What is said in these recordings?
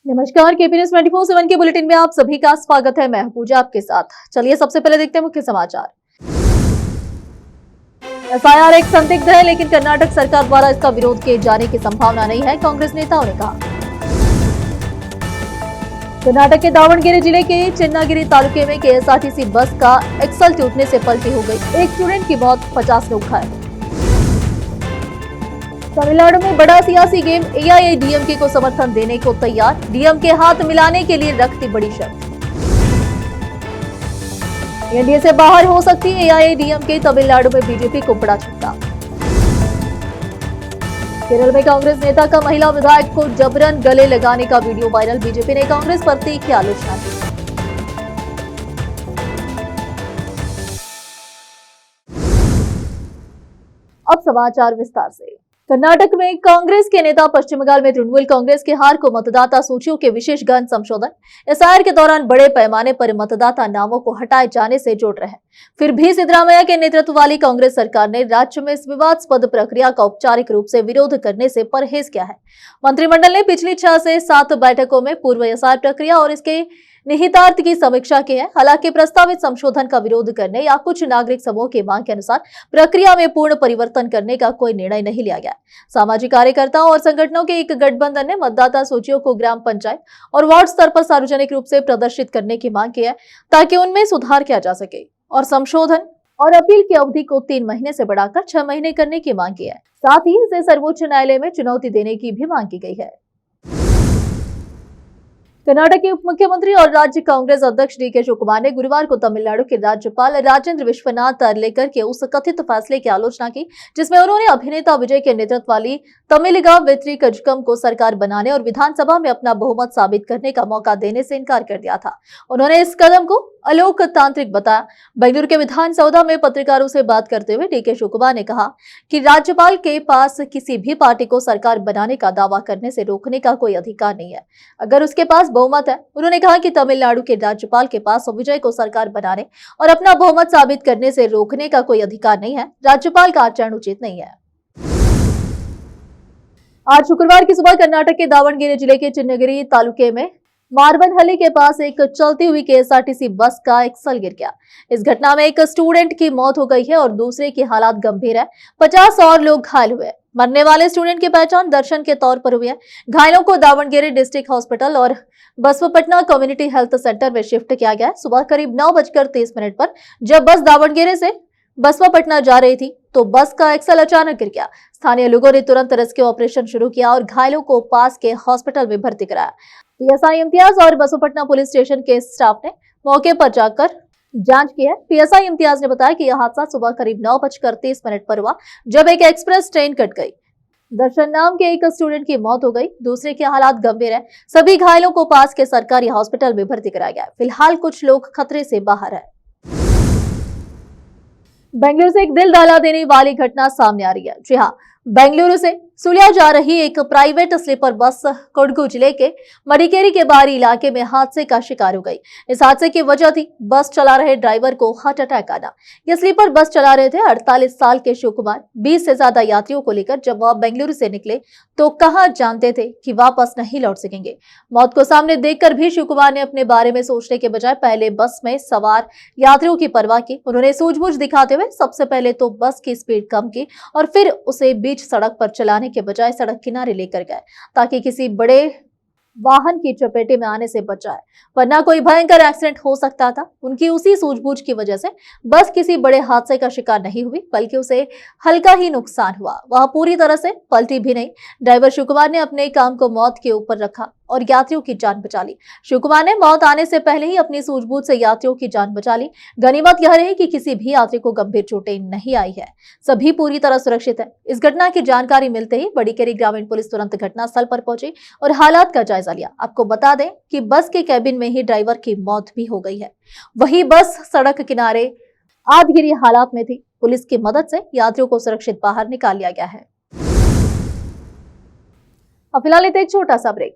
नमस्कार, KP news 24/7 के bulletin में आप सभी का स्वागत है। मैं हूं पूजा आपके साथ। चलिए सबसे पहले देखते हैं मुख्य समाचार। एफआईआर एक संदिग्ध है, लेकिन कर्नाटक सरकार द्वारा इसका विरोध किए जाने की संभावना नहीं है, कांग्रेस नेताओं ने कहा। कर्नाटक के दावणगेरे जिले के चिन्नागिरी तालुके में केएसआरटीसी बस का एक्सल टूटने से पलटी हो गई। एक स्टूडेंट की मौत, 50 लोग घायल। तमिलनाडु में बड़ा सियासी गेम, एआईएडीएमके को समर्थन देने को तैयार, डीएमके हाथ मिलाने के लिए रखती बड़ी शर्त। एनडीए से बाहर हो सकती है एआईएडीएमके, तमिलनाडु में बीजेपी को बड़ा झटका। केरल में कांग्रेस नेता का महिला विधायक को जबरन गले लगाने का वीडियो वायरल, बीजेपी ने कांग्रेस पर तीखी आलोचना की। अब समाचार विस्तार से। कर्नाटक में कांग्रेस के नेता पश्चिम बंगाल में तृणमूल कांग्रेस की हार को मतदाता सूचियों के विशेष गहन संशोधन, एसआईआर के दौरान बड़े पैमाने पर मतदाता नामों को हटाए जाने से जोड़ रहे हैं। फिर भी सिद्धरामैया के नेतृत्व वाली कांग्रेस सरकार ने राज्य में इस विवादास्पद प्रक्रिया का औपचारिक रूप से विरोध करने से परहेज किया है। मंत्रिमंडल ने पिछली 6 से 7 बैठकों में पूर्व एसआईआर प्रक्रिया और इसके निहितार्थ की समीक्षा की है। हालांकि प्रस्तावित संशोधन का विरोध करने या कुछ नागरिक समूह की मांग के अनुसार प्रक्रिया में पूर्ण परिवर्तन करने का कोई निर्णय नहीं लिया गया। सामाजिक कार्यकर्ताओं और संगठनों के एक गठबंधन ने मतदाता सूचियों को ग्राम पंचायत और वार्ड स्तर पर सार्वजनिक रूप से प्रदर्शित करने की मांग की है, ताकि उनमें सुधार किया जा सके। और संशोधन और अपील की अवधि को 3 महीने से बढ़ाकर 6 महीने करने की मांग की है। साथ ही इसे सर्वोच्च न्यायालय में चुनौती देने की भी मांग की गई है। कर्नाटक के उप मुख्यमंत्री और राज्य कांग्रेस अध्यक्ष डीके शिवकुमार ने गुरुवार को तमिलनाडु के राज्यपाल राजेंद्र विश्वनाथ अरलेकर के उस कथित फैसले की आलोचना की, जिसमें उन्होंने अभिनेता विजय के नेतृत्व वाली तमिलिगा वेत्री कजगम को सरकार बनाने और विधानसभा में अपना बहुमत साबित करने का मौका देने से इनकार कर दिया था। उन्होंने इस कदम को अलोकतांत्रिक बताया। बेंगलुरु के विधानसौधा में पत्रकारों से बात करते हुए डीके शिवकुमार ने कहा कि राज्यपाल के पास किसी भी पार्टी को सरकार बनाने का दावा करने से रोकने का कोई अधिकार नहीं है, अगर उसके पास बहुमत है। उन्होंने कहा कि तमिलनाडु के राज्यपाल के पास विजय को सरकार बनाने और अपना बहुमत साबित करने से रोकने का कोई अधिकार नहीं है। राज्यपाल का आचरण उचित नहीं है। आज शुक्रवार की सुबह कर्नाटक के दावणगेरे जिले के चिन्नागिरी तालुके में मारबनहल्ली के पास एक चलती हुई केएसआरटीसी बस का एक्सल गिर गया। इस घटना में एक स्टूडेंट की मौत हो गई है और दूसरे की हालत गंभीर है। 50 और लोग घायल हुए। मरने वाले स्टूडेंट की पहचान दर्शन के तौर पर हुई है। घायलों को दावणगेरे डिस्ट्रिक्ट हॉस्पिटल और बसवापट्टनम कम्युनिटी हेल्थ सेंटर में शिफ्ट किया गया। सुबह करीब 9:30 पर जब बस दावणगेरे से बसवापट्टनम जा रही थी तो बस का एक्सल अचानक गिर गया। स्थानीय लोगों ने तुरंत रेस्क्यू ऑपरेशन शुरू किया और घायलों को पास के हॉस्पिटल में भर्ती कराया। पीएसआई इम्तियाज और बसवापट्टनम पुलिस स्टेशन के स्टाफ ने मौके पर जाकर जांच की है। पीएसआई इम्तियाज ने बताया कि यह हादसा सुबह करीब 9:30 पर हुआ, जब एक एक्सप्रेस ट्रेन कट गई। दर्शन नाम के एक स्टूडेंट की मौत हो गई, दूसरे की हालत गंभीर है। सभी घायलों को पास के सरकारी हॉस्पिटल में भर्ती कराया गया। फिलहाल कुछ लोग खतरे से बाहर है। बेंगलुरु से एक दिल दहला देने वाली घटना सामने आ रही है। जी हाँ, बेंगलुरु से सुलिया जा रही एक प्राइवेट स्लीपर बस कोडगु जिले के मडिकेरी के बाहरी इलाके में हादसे का शिकार हो गई। इस हादसे की वजह थी बस चला रहे ड्राइवर को हार्ट अटैक आना। यह स्लीपर बस चला रहे थे 48 साल के शिवकुमार। 20 से ज्यादा यात्रियों को लेकर जब वह बेंगलुरु से निकले तो कहां जानते थे कि वापस नहीं लौट सकेंगे। मौत को सामने देखकर भी शिवकुमार ने अपने बारे में सोचने के बजाय पहले बस में सवार यात्रियों की परवाह की। उन्होंने सूझबूझ दिखाते हुए सबसे पहले तो बस की स्पीड कम की और फिर उसे बीच सड़क पर चलाने के बजाय सड़क किनारे लेकर गए, ताकि किसी बड़े वाहन की चपेटे में आने से बचाए, वरना कोई भयंकर एक्सीडेंट हो सकता था। उनकी उसी सूझबूझ की वजह से बस किसी बड़े हादसे का शिकार नहीं हुई, बल्कि उसे हल्का ही नुकसान हुआ। वह पूरी तरह से पलटी भी नहीं। ड्राइवर शिवकुमार ने अपने काम को मौत के ऊपर रखा और यात्रियों की जान बचा ली। शिवकुमार ने मौत आने से पहले ही अपनी सूझबूझ से यात्रियों की जान बचा ली। गनीमत यह रही कि किसी भी यात्री को गंभीर चोटें नहीं आई है। सभी पूरी तरह सुरक्षित है। इस घटना की जानकारी मिलते ही मडिकेरी ग्रामीण पुलिस तुरंत घटनास्थल पर पहुंची और हालात का जायजा लिया। आपको बता दें कि बस के कैबिन में ही ड्राइवर की मौत भी हो गई है। वही बस सड़क किनारे आधगिरी हालात में थी। पुलिस की मदद से यात्रियों को सुरक्षित बाहर निकाल लिया गया है। अब फिलहाल लेते एक छोटा सा ब्रेक।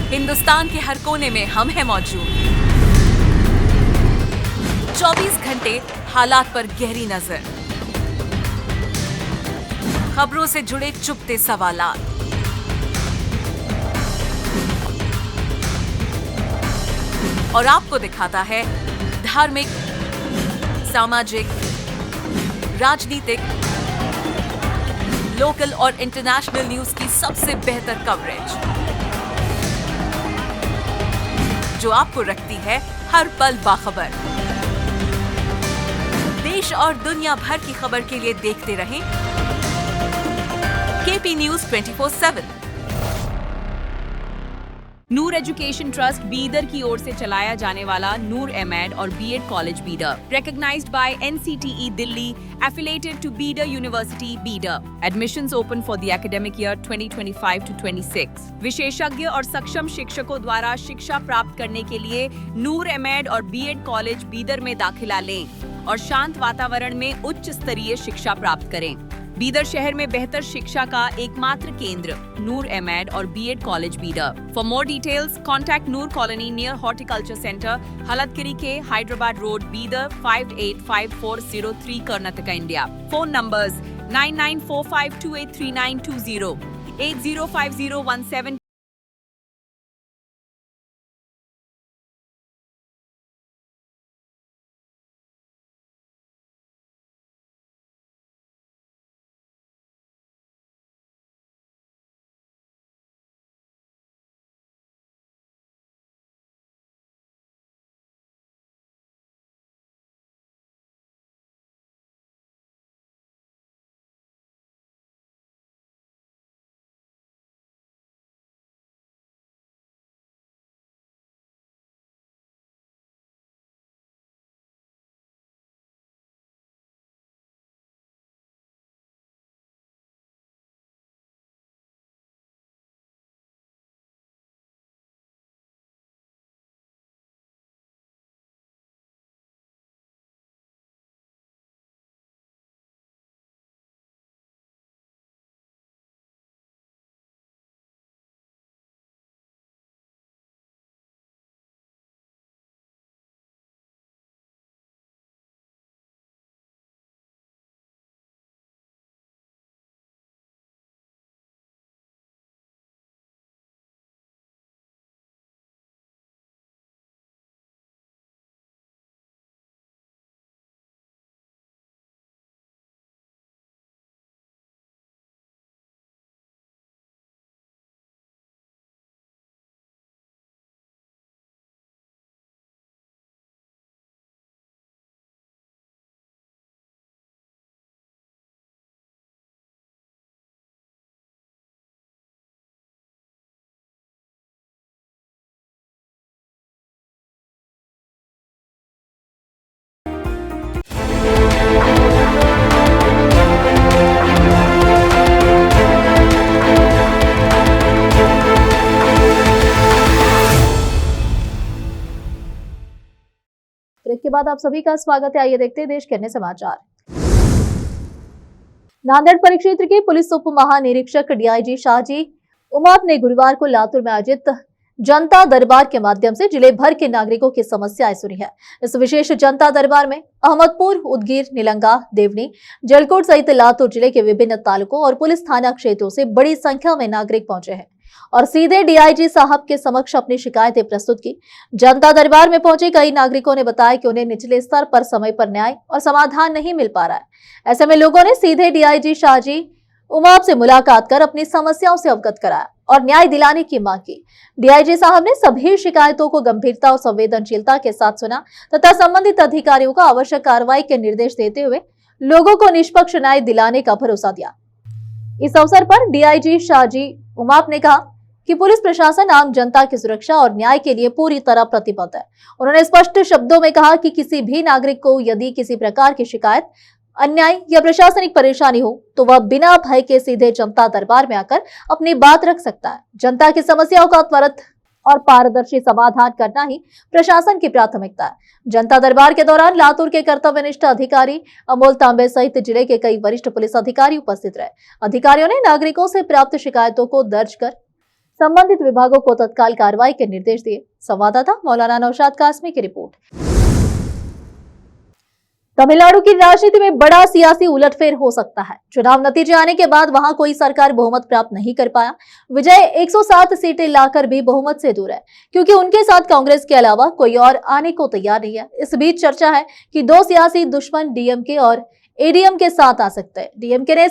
हिंदुस्तान के हर कोने में हम हैं मौजूद। 24 घंटे हालात पर गहरी नजर, खबरों से जुड़े चुपते सवालात, और आपको दिखाता है धार्मिक, सामाजिक, राजनीतिक, लोकल और इंटरनेशनल न्यूज की सबसे बेहतर कवरेज, जो आपको रखती है हर पल बाखबर। देश और दुनिया भर की खबर के लिए देखते रहें KP news 24/7। Noor education trust Bidar की ओर से चलाया जाने वाला नूर एमएड और BEd college Bidar, recognized by NCTE Delhi, affiliated to Bidar University, Bidar. Admissions open for the academic year 2025 to 26. विशेषज्ञ और सक्षम शिक्षकों द्वारा शिक्षा प्राप्त करने के लिए नूर एमएड और बीएड कॉलेज बीदर में दाखिला लें और शांत वातावरण में उच्च स्तरीय शिक्षा प्राप्त करें। बीदर शहर में बेहतर शिक्षा का एकमात्र केंद्र नूर एमएड और BEd college Bidar. For more details contact Noor colony near horticulture centre, Haldagiri के Hyderabad road, Bidar 585403 Karnataka, India. Phone numbers 9945283920, 805017। Break के बाद आप सभी का स्वागत है। आइए देखते हैं देश के अन्य समाचार। नांदेड़ परिक्षेत्र के पुलिस उप महानिरीक्षक डीआईजी शाहजी उमाप ने गुरुवार को लातूर में आयोजित जनता दरबार के माध्यम से जिले भर के नागरिकों की समस्याएं सुनी है। इस विशेष जनता दरबार में अहमदपुर, उदगीर, निलंगा, देवनी, जलकोट सहित लातूर जिले के विभिन्न तालुकों और पुलिस थाना क्षेत्रों से बड़ी संख्या में नागरिक पहुंचे हैं और सीधे डीआईजी साहब के समक्ष अपनी शिकायतें प्रस्तुत की। जनता दरबार में पहुंचे कई नागरिकों ने बताया कि उन्हें निचले स्तर पर समय पर न्याय और समाधान नहीं मिल पा रहा है। ऐसे में लोगों ने सीधे डीआईजी शाहजी उमाप से मुलाकात कर अपनी समस्याओं से अवगत कराया और न्याय दिलाने की मांग की। डीआईजी साहब ने सभी शिकायतों को गंभीरता और संवेदनशीलता के साथ सुना तथा संबंधित अधिकारियों को आवश्यक कार्रवाई के निर्देश देते हुए लोगों को निष्पक्ष न्याय दिलाने का भरोसा दिया। इस अवसर पर डीआईजी शाहजी उमाप ने कहा कि पुलिस प्रशासन आम जनता की सुरक्षा और न्याय के लिए पूरी तरह प्रतिबद्ध है। उन्होंने स्पष्ट शब्दों में कहा कि किसी भी नागरिक को यदि किसी प्रकार की शिकायत, अन्याय या प्रशासनिक परेशानी हो तो वह बिना भय के सीधे जनता दरबार में आकर अपनी बात रख सकता है। जनता की समस्याओं का त्वरित और पारदर्शी समाधान करना ही प्रशासन की प्राथमिकता है। जनता दरबार के दौरान लातूर के कर्तव्यनिष्ठ अधिकारी अमोल तांबे सहित जिले के कई वरिष्ठ पुलिस अधिकारी उपस्थित रहे। अधिकारियों ने नागरिकों से प्राप्त शिकायतों को दर्ज कर संबंधित विभागों को तत्काल कार्रवाई के निर्देश दिए। संवाददाता मौलाना नौशाद कासमी की रिपोर्ट। तमिलनाडु की राजनीति में बड़ा सियासी उलटफेर हो सकता है। चुनाव नतीजे आने के बाद वहां कोई सरकार बहुमत प्राप्त नहीं कर पाया। विजय 107 सीटें लाकर भी बहुमत से दूर है, क्योंकि उनके साथ कांग्रेस के अलावा कोई और आने को तैयार नहीं है। इस बीच चर्चा है कि दो सियासी दुश्मन डीएमके और एडीएम के साथ आ सकते हैं। डीएमके ने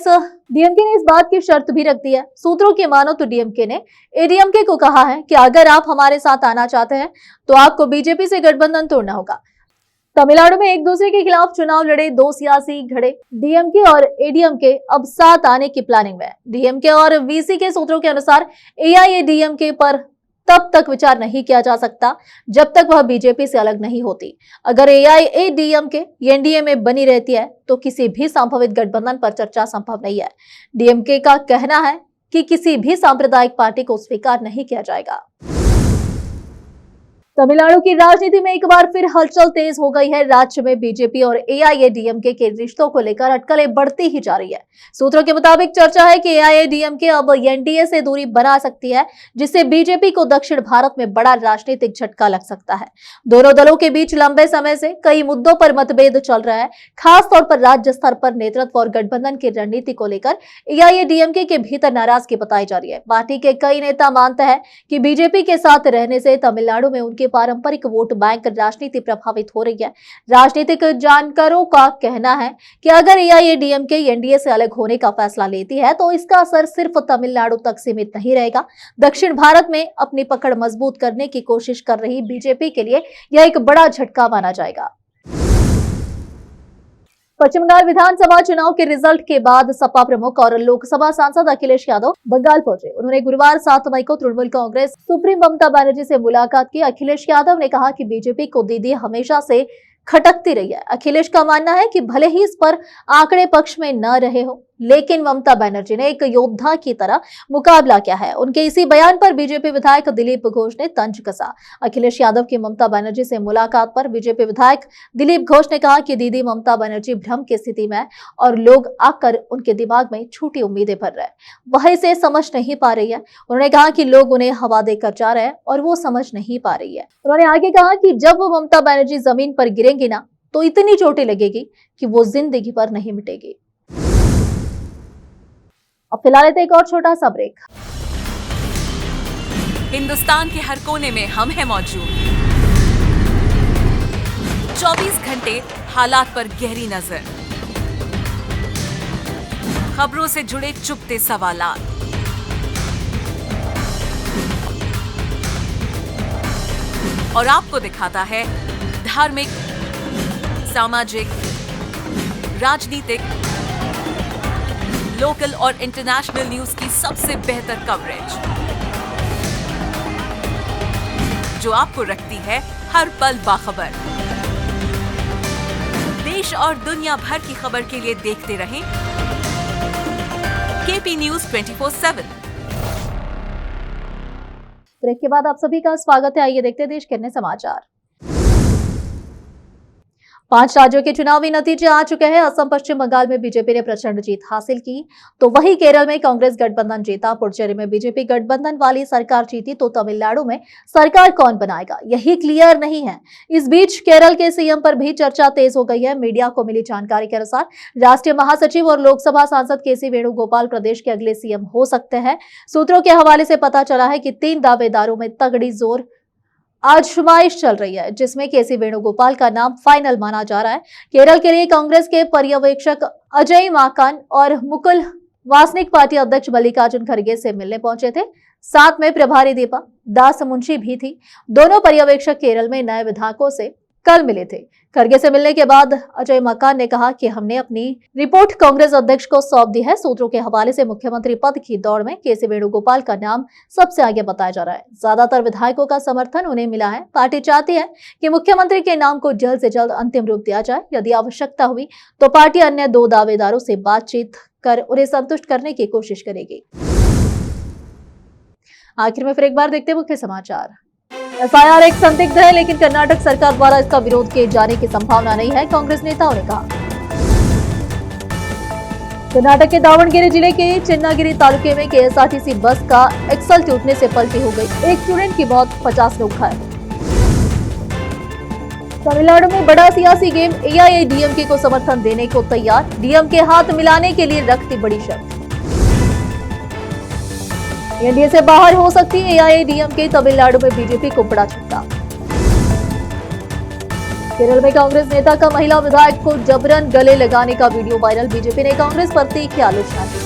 इस बात की शर्त भी रख दी है। सूत्रों की मानो तो डीएमके ने एडीएमके को कहा है कि अगर आप हमारे साथ आना चाहते हैं तो आपको बीजेपी से गठबंधन तोड़ना होगा। तमिलनाडु में एक दूसरे के खिलाफ चुनाव लड़े दो सियासी घड़े डीएमके और एडीएमके अब साथ आने की प्लानिंग में है। डीएमके और वीसी के सूत्रों के अनुसार एआईएडीएमके पर तब तक विचार नहीं किया जा सकता जब तक वह बीजेपी से अलग नहीं होती। अगर एआईएडीएमके एनडीए में बनी रहती है तो किसी भी संभावित गठबंधन पर चर्चा संभव नहीं है। डीएमके का कहना है कि किसी भी सांप्रदायिक पार्टी को स्वीकार नहीं किया जाएगा। तमिलनाडु की राजनीति में एक बार फिर हलचल तेज हो गई है। राज्य में बीजेपी और एआईएडीएमके के रिश्तों को लेकर अटकलें बढ़ती ही जा रही है। सूत्रों के मुताबिक चर्चा है कि एआईएडीएमके अब एनडीए से दूरी बना सकती है, जिससे बीजेपी को दक्षिण भारत में बड़ा राजनीतिक झटका लग सकता है। दोनों दलों के बीच लंबे समय से कई मुद्दों पर मतभेद चल रहा है, खासतौर पर राज्य स्तर पर नेतृत्व और गठबंधन की रणनीति को लेकर एआईएडीएमके के भीतर नाराजगी बताई जा रही है। पार्टी के कई नेता मानते हैं कि बीजेपी के साथ रहने से तमिलनाडु में उनके पारंपरिक वोट बैंक राजनीति प्रभावित हो रही है। राजनीतिक जानकारों का कहना है कि अगर एआईएडीएमके एनडीए से अलग होने का फैसला लेती है तो इसका असर सिर्फ तमिलनाडु तक सीमित नहीं रहेगा। दक्षिण भारत में अपनी पकड़ मजबूत करने की कोशिश कर रही बीजेपी के लिए यह एक बड़ा झटका माना जाएगा। पश्चिम बंगाल विधानसभा चुनाव के रिजल्ट के बाद सपा प्रमुख और लोकसभा सांसद अखिलेश यादव बंगाल पहुंचे। उन्होंने गुरुवार 7 मई को तृणमूल कांग्रेस सुप्रीम ममता बनर्जी से मुलाकात की। अखिलेश यादव ने कहा कि बीजेपी को दीदी हमेशा से खटकती रही है। अखिलेश का मानना है कि भले ही इस पर आंकड़े पक्ष में न रहे हो, लेकिन ममता बनर्जी ने एक योद्धा की तरह मुकाबला किया है। उनके इसी बयान पर बीजेपी विधायक दिलीप घोष ने तंज कसा। अखिलेश यादव की ममता बनर्जी से मुलाकात पर बीजेपी विधायक दिलीप घोष ने कहा कि दीदी ममता बनर्जी भ्रम की स्थिति में है और लोग आकर उनके दिमाग में झूठी उम्मीदें भर रहे हैं। वह इसे समझ नहीं पा रही है। उन्होंने कहा कि लोग उन्हें हवा देकर जा रहे हैं और वो समझ नहीं पा रही है। उन्होंने आगे कहा कि जब वो ममता बनर्जी जमीन पर गिरेंगी ना तो इतनी चोटें लगेगी कि वो जिंदगी पर नहीं मिटेगी। अब फिलहाल एक और छोटा सा ब्रेक। हिंदुस्तान के हर कोने में हम हैं मौजूद। 24 घंटे हालात पर गहरी नजर, खबरों से जुड़े चुपते सवालात, और आपको दिखाता है धार्मिक, सामाजिक, राजनीतिक, लोकल और इंटरनेशनल न्यूज की सबसे बेहतर कवरेज, जो आपको रखती है हर पल बाखबर। देश और दुनिया भर की खबर के लिए देखते रहें केपी न्यूज 24/7। ब्रेक के बाद आप सभी का स्वागत है। आइए देखते हैं देश के अन्य समाचार। 5 राज्यों के चुनावी नतीजे आ चुके हैं। असम पश्चिम बंगाल में बीजेपी ने प्रचंड जीत हासिल की, तो वहीं केरल में कांग्रेस गठबंधन जीता। पुडुचेरी में बीजेपी गठबंधन वाली सरकार जीती, तो तमिलनाडु में सरकार कौन बनाएगा यही क्लियर नहीं है। इस बीच केरल के सीएम पर भी चर्चा तेज हो गई है। मीडिया को मिली जानकारी के अनुसार राष्ट्रीय महासचिव और लोकसभा सांसद केसी वेणुगोपाल प्रदेश के अगले सीएम हो सकते हैं। सूत्रों के हवाले से पता चला है कि 3 दावेदारों में तगड़ी जोर आजमाइश चल रही है, जिसमें केसी वेणुगोपाल का नाम फाइनल माना जा रहा है। केरल के लिए कांग्रेस के पर्यवेक्षक अजय माकन और मुकुल वासनिक पार्टी अध्यक्ष मल्लिकार्जुन खड़गे से मिलने पहुंचे थे। साथ में प्रभारी दीपा दास मुंशी भी थी। दोनों पर्यवेक्षक केरल में नए विधायकों से कल मिले थे। खड़गे से मिलने के बाद अजय माकन ने कहा कि हमने अपनी रिपोर्ट कांग्रेस अध्यक्ष को सौंप दी है। सूत्रों के हवाले से मुख्यमंत्री पद की दौड़ में केसी वेणुगोपाल का नाम सबसे आगे बताया जा रहा है। ज्यादातर विधायकों का समर्थन उन्हें मिला है। पार्टी चाहती है कि मुख्यमंत्री के नाम को जल्द से जल्द अंतिम रूप दिया जाए। यदि आवश्यकता हुई तो पार्टी अन्य 2 दावेदारों से बातचीत कर उन्हें संतुष्ट करने की कोशिश करेगी। आखिर में फिर एक बार देखते हैं मुख्य समाचार। एफआईआर एक संदिग्ध है, लेकिन कर्नाटक सरकार द्वारा इसका विरोध किए जाने की संभावना नहीं है, कांग्रेस नेताओं ने कहा। कर्नाटक के दावणगेरे जिले के चिन्नागिरी तालुके में केएसआरटीसी बस का एक्सल टूटने से पलटी हो गई। एक स्टूडेंट की मौत, 50 लोग घायल। तमिलनाडु में बड़ा सियासी गेम, एआईएडीएमके को समर्थन देने को तैयार, डीएमके हाथ मिलाने के लिए रखती बड़ी शर्त। एनडीए से बाहर हो सकती है एआईएडीएमके, तमिलनाडु में बीजेपी को बड़ा झटका। केरल में कांग्रेस नेता का महिला विधायक को जबरन गले लगाने का वीडियो वायरल, बीजेपी ने कांग्रेस पर तीखी आलोचना की।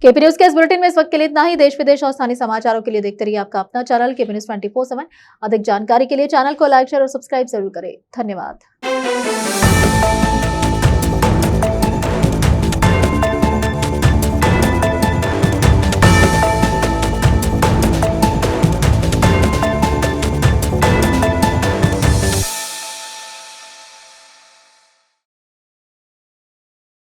केपी न्यूज के इस बुलेटिन में इस वक्त के लिए इतना ही। देश विदेश और स्थानीय समाचारों के लिए देखते रहिए आपका अपना चैनल केपी न्यूज 24/7। अधिक जानकारी के लिए चैनल को लाइक, शेयर और सब्सक्राइब जरूर करें। धन्यवाद।